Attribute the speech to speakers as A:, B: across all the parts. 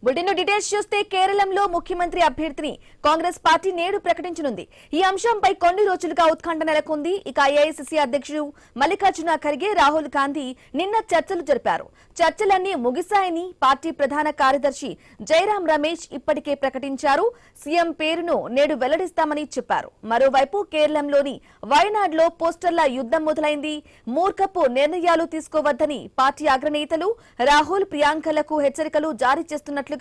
A: Bulletin details చూస్తే కేరళంలో ముఖ్యమంత్రి అభ్యర్థిని కాంగ్రెస్ పార్టీ నేడు ప్రకటించనుంది. ఈ అంశంపై కొన్ని రోజులుగా ఉత్కంఠ నెలకొంది. ఇక ఏఐసీసీ అధ్యక్షుడు మల్లికార్జున ఖర్గే, రాహుల్ గాంధీ నిన్న చర్చలు జరిపారు. చర్చలన్నీ ముగిశాయని పార్టీ ప్రధాన కార్యదర్శి జైరాం రమేష్ ఇప్పటికే ప్రకటించారు. సీఎం పేరును నేడు వెల్లడిస్తామని చెప్పారు. మరోవైపు కేరళంలోని వయనాడ్లో పోస్టర్ల యుద్ధం మొదలైంది. మూర్ఖపు నిర్ణయాలు తీసుకోవద్దని పార్టీ అగ్రనేతలు రాహుల్, ప్రియాంకలకు హెచ్చరికలు జారీ చేస్తున్నట్లుగా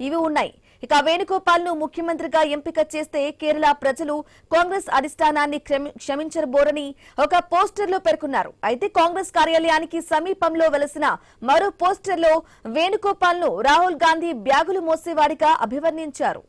A: ఇవి ఉన్నాయి. ఇక వేణుగోపాల్ ను ముఖ్యమంత్రిగా ఎంపిక చేస్తే కేరళ ప్రజలు కాంగ్రెస్ అధిష్టానాన్ని క్షమించబోరని ఒక పోస్టర్లో పేర్కొన్నారు. అయితే కాంగ్రెస్ కార్యాలయానికి సమీపంలో వెలసిన మరో పోస్టర్లో వేణుగోపాల్ ను రాహుల్ గాంధీ బ్యాగులు మోసేవాడిగా అభివర్ణించారు.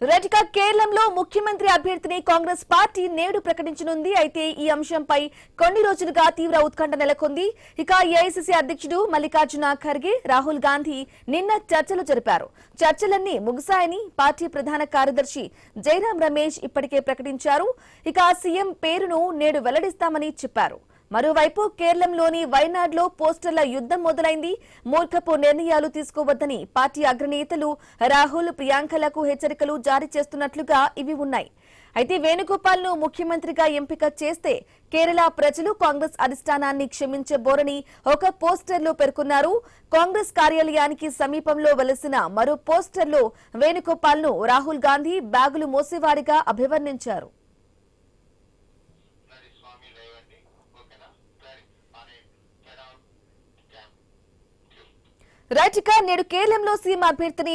A: రైట్గా కేరళంలో ముఖ్యమంత్రి అభ్యర్థిని కాంగ్రెస్ పార్టీ నేడు ప్రకటించనుంది. అయితే ఈ అంశంపై కొన్ని రోజులుగా తీవ్ర ఉత్కంఠ నెలకొంది. ఇక ఏఐసీసీ అధ్యక్షుడు మల్లికార్జున ఖర్గే, రాహుల్ గాంధీ నిన్న చర్చలు జరిపారు. చర్చలన్నీ ముగిశాయని పార్టీ ప్రధాన కార్యదర్శి జైరాం రమేష్ ఇప్పటికే ప్రకటించారు. ఇక సీఎం పేరును నేడు వెల్లడిస్తామని చెప్పారు. మరోవైపు కేరళంలోని వయనాడ్లో పోస్టర్ల యుద్ధం మొదలైంది. మూర్ఖపు నిర్ణయాలు తీసుకోవద్దని పార్టీ అగ్రనేతలు రాహుల్, ప్రియాంకలకు హెచ్చరికలు జారీ చేస్తున్నట్లుగా ఇవి ఉన్నాయి. అయితే వేణుగోపాల్ ను ముఖ్యమంత్రిగా ఎంపిక చేస్తే కేరళ ప్రజలు కాంగ్రెస్ అధిష్టానాన్ని క్షమించబోరని ఒక పోస్టర్లో పేర్కొన్నారు. కాంగ్రెస్ కార్యాలయానికి సమీపంలో వెలసిన మరో పోస్టర్లో వేణుగోపాల్ ను రాహుల్ గాంధీ బ్యాగులు మోసేవాడిగా అభివర్ణించారు. రైట్, ఇక నేడు కేరళంలో సీఎం అభ్యర్థిని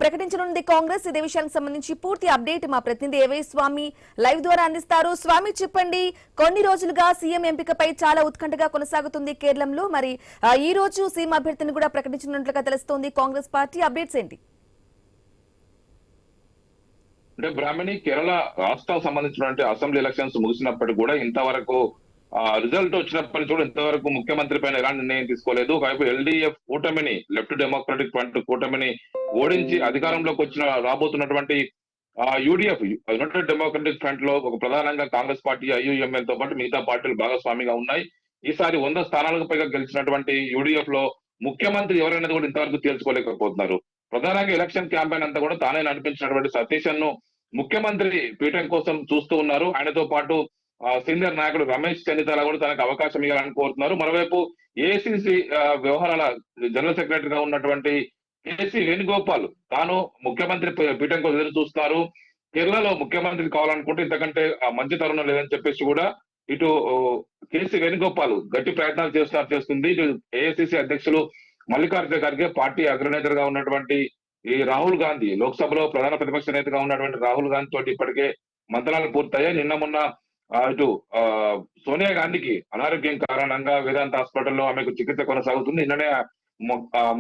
A: ప్రకటించనుంది కాంగ్రెస్. ఇదే విషయానికి సంబంధించి పూర్తి అప్డేట్ మా ప్రతినిధి ఏవై స్వామి లైవ్ ద్వారా అందిస్తారు. స్వామి, చెప్పండి, కొన్ని రోజులుగా సీఎం ఎంపికపై చాలా ఉత్కంఠగా కొనసాగుతుంది కేరళంలో. మరి ఈ రోజు సీఎం అభ్యర్థిని కూడా ప్రకటించనున్నట్లుగా తెలుస్తోంది. కాంగ్రెస్ పార్టీ అప్డేట్స్ ఏంటి?
B: అంటే బ్రాహ్మణి, కేరళ రాష్ట్రానికి సంబంధించినటువంటి అసెంబ్లీ ఎలక్షన్స్ ముగిసినప్పటికీ కూడా ఇంతవరకు రిజల్ట్ వచ్చినప్పటి కూడా ఇంతవరకు ముఖ్యమంత్రి పైన ఎలాంటి నిర్ణయం తీసుకోలేదు. ఒకవైపు ఎల్డీఎఫ్ కూటమిని, లెఫ్ట్ డెమోక్రటిక్ ఫ్రంట్ కూటమిని ఓడించి అధికారంలోకి వచ్చిన రాబోతున్నటువంటి యూడీఎఫ్, యునైటెడ్ డెమోక్రటిక్ ఫ్రంట్ లో ఒక ప్రధానంగా కాంగ్రెస్ పార్టీ, ఐయుఎంఎల్ తో పాటు మిగతా పార్టీలు భాగస్వామిగా ఉన్నాయి. ఈసారి 100 స్థానాలకు పైగా గెలిచినటువంటి యూడీఎఫ్ లో ముఖ్యమంత్రి ఎవరైనా కూడా ఇంతవరకు తేల్చుకోలేకపోతున్నారు. ప్రధానంగా ఎలక్షన్ క్యాంపెయిన్ అంతా కూడా తానే నడిపించినటువంటి సతీశన్ ను ముఖ్యమంత్రి పీఠం కోసం చూస్తూ ఉన్నారు. ఆయనతో పాటు సీనియర్ నాయకుడు రమేష్ చెన్నితల కూడా తనకు అవకాశం ఇవ్వాలని కోరుతున్నారు. మరోవైపు ఏఐసీసీ వ్యవహారాల జనరల్ సెక్రటరీగా ఉన్నటువంటి కేసీ వేణుగోపాల్ తాను ముఖ్యమంత్రి పీఠం కోసం ఎదురు చూస్తున్నారు. కేరళలో ముఖ్యమంత్రి కావాలనుకుంటే ఇంతకంటే మంచి తరుణం లేదని చెప్పేసి కూడా ఇటు కేసీ వేణుగోపాల్ గట్టి ప్రయత్నాలు చేస్తుంది. ఇటు ఏఐసీసీ అధ్యక్షులు మల్లికార్జున ఖర్గే, పార్టీ అగ్రనేతగా ఉన్నటువంటి ఈ రాహుల్ గాంధీ, లోక్సభలో ప్రధాన ప్రతిపక్ష నేతగా ఉన్నటువంటి రాహుల్ గాంధీ తోటి ఇప్పటికే మంత్రాలు పూర్తయ్యాయి. నిన్న మొన్న ఇటు సోనియా గాంధీకి అనారోగ్యం కారణంగా వేదాంత హాస్పిటల్లో ఆమెకు చికిత్స కొనసాగుతుంది. నిన్ననే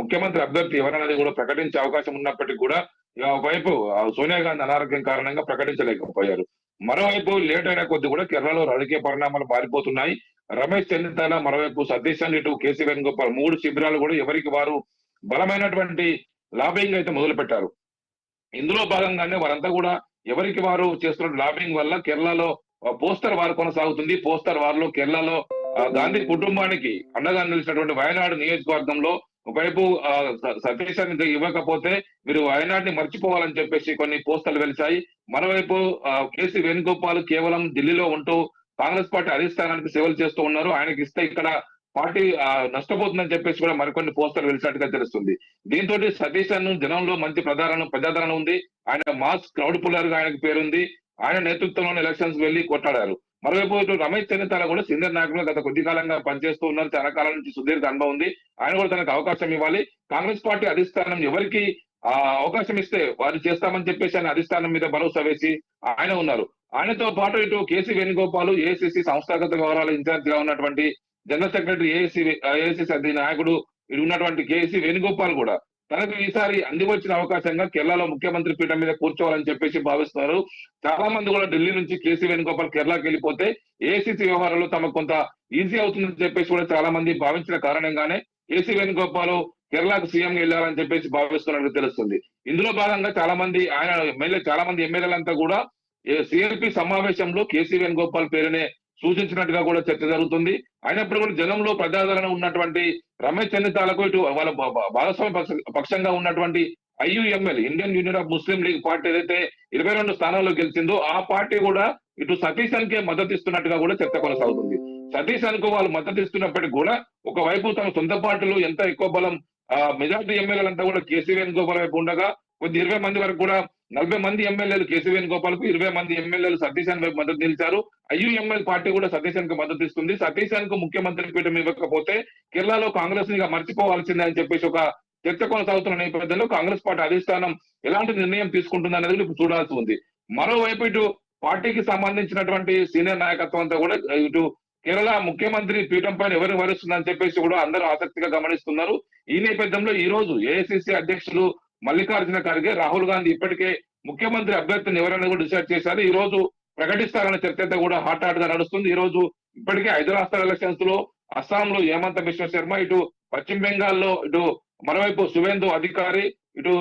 B: ముఖ్యమంత్రి అభ్యర్థి ఎవరన్నది కూడా ప్రకటించే అవకాశం ఉన్నప్పటికీ కూడా ఒకవైపు సోనియా గాంధీ అనారోగ్యం కారణంగా ప్రకటించలేకపోయారు. మరోవైపు లేట్ అయిన కొద్ది కూడా కేరళలో రాజకీయ పరిణామాలు మారిపోతున్నాయి. రమేష్ చెన్నితల, మరోవైపు సతీశన్, ఇటు కేసీ వేణుగోపాల్ 3 శిబిరాలు కూడా ఎవరికి వారు బలమైనటువంటి లాబింగ్ అయితే మొదలు పెట్టారు. ఇందులో భాగంగానే వారంతా కూడా ఎవరికి వారు చేస్తున్న లాబింగ్ వల్ల కేరళలో పోస్టర్ వార్ కొనసాగుతుంది. పోస్టర్ వార్లో కేరళలో గాంధీ కుటుంబానికి అండగా నిలిచినటువంటి వయనాడు నియోజకవర్గంలో ఒకవైపు సతీశన్ ఇవ్వకపోతే మీరు వయనాడిని మర్చిపోవాలని చెప్పేసి కొన్ని పోస్టర్లు వెలిచాయి. మరోవైపు కేసీ వేణుగోపాల్ కేవలం ఢిల్లీలో ఉంటూ కాంగ్రెస్ పార్టీ అధిష్టానానికి సేవలు చేస్తూ ఉన్నారు. ఆయనకి ఇస్తే ఇక్కడ పార్టీ నష్టపోతుందని చెప్పేసి కూడా మరికొన్ని పోస్టర్లు వెలిసినట్టుగా తెలుస్తుంది. దీంతో సతీశన్ జనంలో మంచి ప్రజాదరణ ఉంది. ఆయన మాస్ క్రౌడ్ పుల్లర్ గా ఆయనకు పేరుంది. ఆయన నేతృత్వంలోని ఎలక్షన్స్ వెళ్లి కొట్లాడారు. మరోవైపు ఇటు రమేష్ చెన్నితల కూడా సీనియర్ నాయకులు గత కొద్ది కాలంగా పనిచేస్తూ ఉన్నారు. చాలా కాలం నుంచి సుదీర్ఘ అనుభవం ఉంది. ఆయన కూడా తనకు అవకాశం ఇవ్వాలి. కాంగ్రెస్ పార్టీ అధిష్టానం ఎవరికి అవకాశం ఇస్తే వారు చేస్తామని చెప్పేసి ఆయన అధిష్టానం మీద భరోసా వేసి ఆయన ఉన్నారు. ఆయనతో పాటు ఇటు కేసీ వేణుగోపాల్, ఏఐసీసీ సంస్థాగత వ్యవహారాల ఇన్ఛార్జ్ గా ఉన్నటువంటి జనరల్ సెక్రటరీ, ఏఐసీసీ నాయకుడు ఇటు ఉన్నటువంటి కేసీ వేణుగోపాల్ కూడా తనకు ఈసారి అందివచ్చిన అవకాశంగా కేరళలో ముఖ్యమంత్రి పీఠం మీద కూర్చోవాలని చెప్పేసి భావిస్తున్నారు. చాలా మంది కూడా ఢిల్లీ నుంచి కేసీ వేణుగోపాల్ కేరళకి వెళ్ళిపోతే ఏఐసీసీ వ్యవహారాలు తమకు కొంత ఈజీ అవుతుందని చెప్పేసి కూడా చాలా మంది భావించిన కారణంగానే కేసీ వేణుగోపాల్ కేరళకు సీఎం వెళ్ళాలని చెప్పేసి భావిస్తున్నట్టు తెలుస్తుంది. ఇందులో భాగంగా చాలా మంది ఎమ్మెల్యేలంతా కూడా సిఎల్పి సమావేశంలో కేసీ వేణుగోపాల్ పేరునే సూచించినట్టుగా కూడా చర్చ జరుగుతుంది. అయినప్పుడు కూడా జనంలో ప్రజాదరణ ఉన్నటువంటి రమేష్ చెన్నితాలకు ఇటు వాళ్ళ భాగస్వామ్య పక్షంగా ఉన్నటువంటి IUML Indian union of Muslim league party ఏదైతే 22 స్థానాల్లో గెలిచిందో ఆ పార్టీ కూడా ఇటు సతీష్ కే మద్దతు ఇస్తున్నట్టుగా కూడా చర్చ కొనసాగుతుంది. సతీష్ కు వాళ్ళు మద్దతు ఇస్తున్నప్పటికీ కూడా ఒకవైపు తమ సొంత పార్టీలు ఎంత ఎక్కువ బలం మెజార్టీ ఎమ్మెల్యేలంతా కూడా కేసీ వేణుగోపాల్ వైపు ఉండగా కొద్ది 20 మంది వరకు కూడా 40 మంది ఎమ్మెల్యేలు కేసీ వేణుగోపాల్ కు 20 మంది ఎమ్మెల్యేలు సతీష్ వైపు మద్దతు నిలిచారు. ఐయుఎంఎల్ పార్టీ కూడా సతీష్ కు మద్దతు ఇస్తుంది. సతీష్ కు ముఖ్యమంత్రి పీఠం ఇవ్వకపోతే కేరళలో కాంగ్రెస్ ని మర్చిపోవాల్సిందే అని చెప్పేసి ఒక చర్చ కొనసాగుతున్న నేపథ్యంలో కాంగ్రెస్ పార్టీ అధిష్టానం ఎలాంటి నిర్ణయం తీసుకుంటుంది అనేది ఇప్పుడు చూడాల్సి ఉంది. మరోవైపు ఇటు పార్టీకి సంబంధించినటువంటి సీనియర్ నాయకత్వం అంతా కూడా ఇటు కేరళ ముఖ్యమంత్రి పీఠం పైన ఎవరు వరుస్తుందని చెప్పేసి కూడా అందరూ ఆసక్తిగా గమనిస్తున్నారు. ఈ నేపథ్యంలో ఈ రోజు ఏఐసిసి అధ్యక్షులు మల్లికార్జున ఖర్గే రాహుల్ గాంధీ ఇప్పటికే ముఖ్యమంత్రి అభ్యర్థిని ఎవరైనా కూడా డిసైడ్ చేశారు. ఈ రోజు ప్రకటిస్తారన్న చర్చ అయితే కూడా హాట్ గా నడుస్తుంది. ఈ రోజు ఇప్పటికే 5 రాష్ట్రాల ఎలక్షన్స్ లో అస్సాంలో హేమంత బిశ్వ శర్మ, ఇటు పశ్చిమ బెంగాల్లో ఇటు మరోవైపు సువేందు అధికారి, ఇటు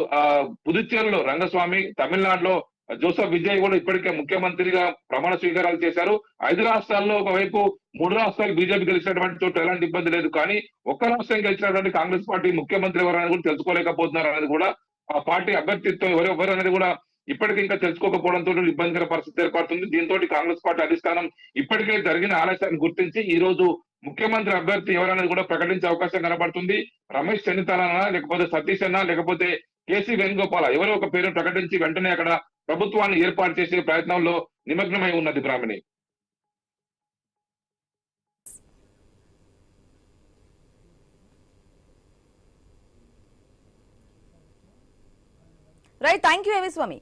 B: పుదుచ్చేరిలో రంగస్వామి, తమిళనాడులో జోసెఫ్ విజయ్ కూడా ఇప్పటికే ముఖ్యమంత్రిగా ప్రమాణ స్వీకారాలు చేశారు. 5 రాష్ట్రాల్లో ఒకవైపు 3 రాష్ట్రాలు బీజేపీ గెలిచినటువంటి చోట ఎలాంటి ఇబ్బంది లేదు. కానీ ఒక్క రాష్ట్రం గెలిచినటువంటి కాంగ్రెస్ పార్టీ ముఖ్యమంత్రి ఎవరైనా కూడా తెలుసుకోలేకపోతున్నారు అనేది కూడా ఆ పార్టీ అభ్యర్థిత్వం ఎవరు అనేది కూడా ఇప్పటికీ ఇంకా తెలుసుకోకపోవడంతో ఇబ్బందికర పరిస్థితి ఏర్పడుతుంది. దీంతో కాంగ్రెస్ పార్టీ అధిష్టానం ఇప్పటికే జరిగిన ఆలస్యాన్ని గుర్తించి ఈ రోజు ముఖ్యమంత్రి అభ్యర్థి ఎవరనేది కూడా ప్రకటించే అవకాశం కనబడుతుంది. రమేష్ చెన్నితాలనా, లేకపోతే సతీష్ అన్నా, లేకపోతే కేసీ వేణుగోపాల్ ఎవరో ఒక పేరు ప్రకటించి వెంటనే అక్కడ ప్రభుత్వాన్ని ఏర్పాటు చేసే ప్రయత్నంలో నిమగ్నమై ఉన్నది బ్రాహ్మణి.
A: రైట్, థ్యాంక్ యూ ఏవి స్వామి.